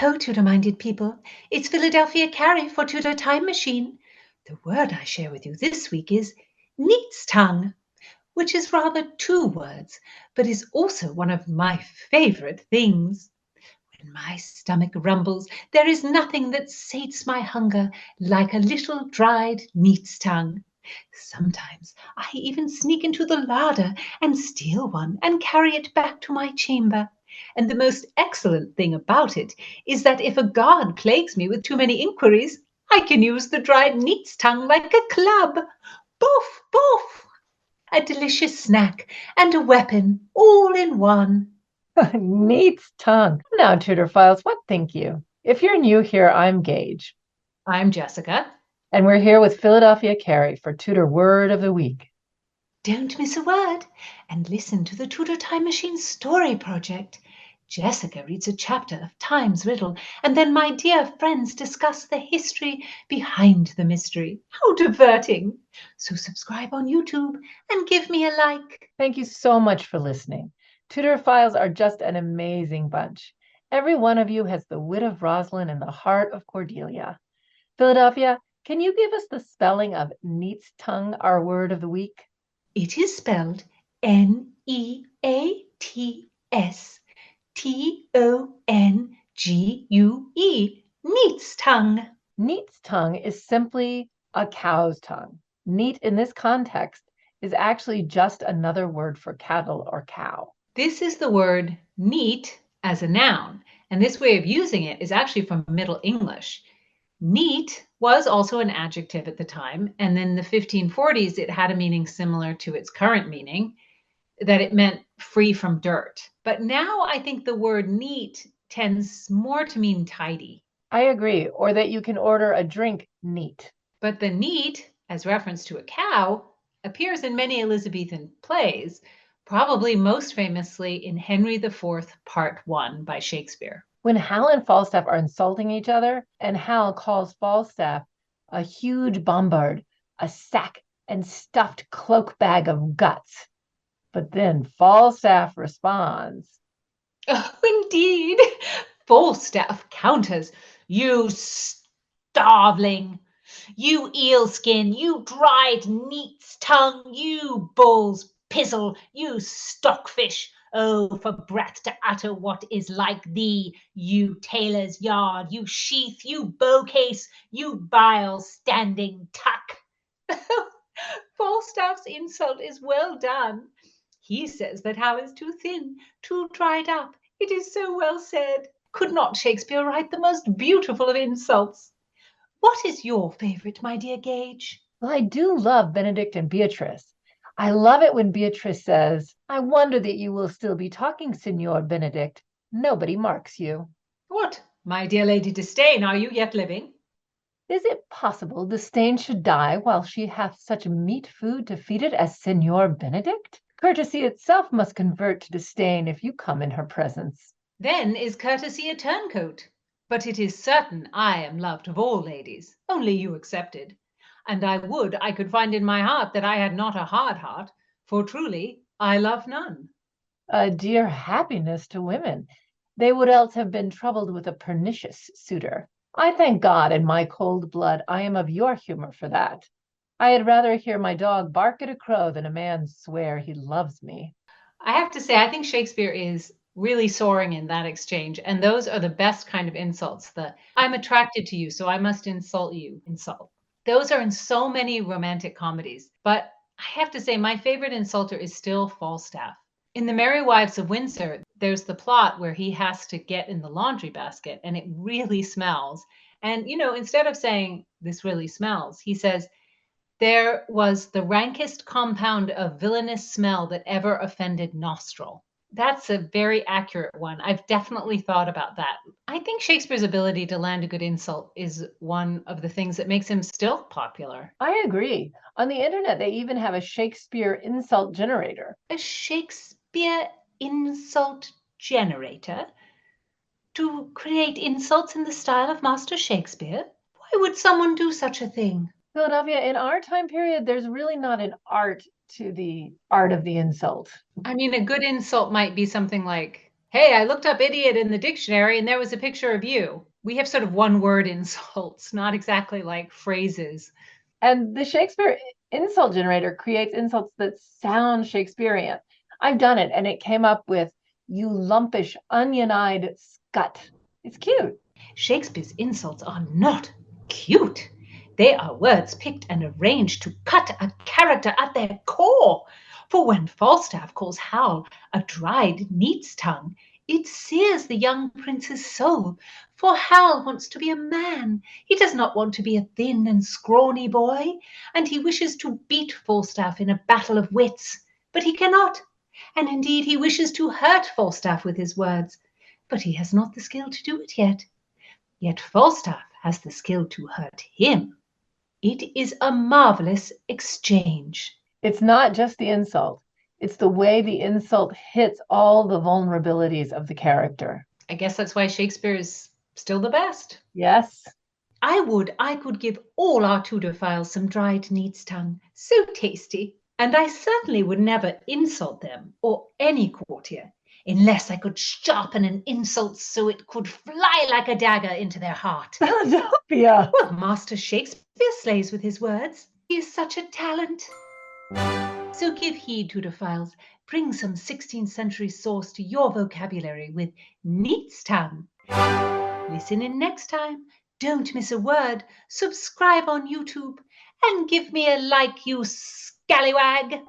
Ho, Tudor-minded people. It's Philadelphia Carrie for Tudor Time Machine. The word I share with you this week is neat's tongue, which is rather two words, but is also one of my favorite things. When my stomach rumbles, there is nothing that sates my hunger like a little dried neat's tongue. Sometimes I even sneak into the larder and steal one and carry it back to my chamber. And the most excellent thing about it is that if a guard plagues me with too many inquiries, I can use the dried neat's tongue like a club. Boof, boof! A delicious snack and a weapon all in one. Neat's tongue. Now, Tudor Files, what think you? If you're new here, I'm Gage. I'm Jessica. And we're here with Philadelphia Carrie for Tudor Word of the Week. Don't miss a word and listen to the Tudor Time Machine Story Project. Jessica reads a chapter of Time's Riddle, and then my dear friends discuss the history behind the mystery. How diverting! So subscribe on YouTube and give me a like. Thank you so much for listening. Tudor Files are just an amazing bunch. Every one of you has the wit of Rosalind and the heart of Cordelia. Philadelphia, can you give us the spelling of neat's tongue, our word of the week? It is spelled Neats. Tongue, neat's tongue. Neat's tongue is simply a cow's tongue. Neat in this context is actually just another word for cattle or cow. This is the word neat as a noun, and this way of using it is actually from Middle English. Neat was also an adjective at the time, and in the 1540s it had a meaning similar to its current meaning, that it meant free from dirt. But now I think the word neat tends more to mean tidy. I agree, or that you can order a drink neat. But the neat, as reference to a cow, appears in many Elizabethan plays, probably most famously in Henry IV, Part 1 by Shakespeare. When Hal and Falstaff are insulting each other, and Hal calls Falstaff a huge bombard, a sack and stuffed cloak bag of guts. But then Falstaff responds, Oh, indeed. Falstaff counters, you starveling, you eel-skin, you dried neat's tongue, you bull's pizzle, you stockfish. Oh, for breath to utter what is like thee, you tailor's yard, you sheath, you bowcase, you bile standing tuck. Falstaff's insult is well done. He says that Hal is too thin, too dried up. It is so well said. Could not Shakespeare write the most beautiful of insults? What is your favourite, my dear Gage? well, I do love Benedict and Beatrice. I love it when Beatrice says, I wonder that you will still be talking, Signor Benedict. Nobody marks you. What, my dear Lady Disdain, are you yet living? Is it possible Disdain should die while she hath such meat food to feed it as Signor Benedict? Courtesy itself must convert to disdain if you come in her presence. Then is courtesy a turncoat. But it is certain I am loved of all ladies, only you excepted. And I would I could find in my heart that I had not a hard heart, for truly I love none. A dear happiness to women. They would else have been troubled with a pernicious suitor. I thank God in my cold blood I am of your humor for that. I had rather hear my dog bark at a crow than a man swear he loves me. I have to say, I think Shakespeare is really soaring in that exchange. And those are the best kind of insults. The I'm attracted to you, so I must insult you insult. Those are in so many romantic comedies. But I have to say, my favorite insulter is still Falstaff. In The Merry Wives of Windsor, there's the plot where he has to get in the laundry basket and it really smells. And, instead of saying, this really smells, he says, there was the rankest compound of villainous smell that ever offended nostril. That's a very accurate one. I've definitely thought about that. I think Shakespeare's ability to land a good insult is one of the things that makes him still popular. I agree. On the internet, they even have a Shakespeare insult generator. A Shakespeare insult generator? To create insults in the style of Master Shakespeare? Why would someone do such a thing? Philadelphia, in our time period, there's really not an art to the art of the insult. I mean, a good insult might be something like, Hey, I looked up idiot in the dictionary and there was a picture of you. We have sort of one-word insults, not exactly like phrases. And the Shakespeare insult generator creates insults that sound Shakespearean. I've done it, and it came up with, you lumpish, onion-eyed scut. It's cute. Shakespeare's insults are not cute. They are words picked and arranged to cut a character at their core. For when Falstaff calls Hal a dried neat's tongue, it sears the young prince's soul. For Hal wants to be a man. He does not want to be a thin and scrawny boy, and he wishes to beat Falstaff in a battle of wits. But he cannot, and indeed he wishes to hurt Falstaff with his words, but he has not the skill to do it yet. Yet Falstaff has the skill to hurt him. It is a marvelous exchange. It's not just the insult, it's the way the insult hits all the vulnerabilities of the character. I guess that's why Shakespeare is still the best. Yes. I could give all our Tudor files some dried neat's tongue. So tasty. And I certainly would never insult them or any courtier unless I could sharpen an insult so it could fly like a dagger into their heart. Philadelphia. Well, Master Shakespeare slays with his words. He is such a talent. So give heed, Tudorphiles. Bring some 16th century sauce to your vocabulary with neat's tongue. Listen in next time. Don't miss a word. Subscribe on YouTube and give me a like, you scallywag.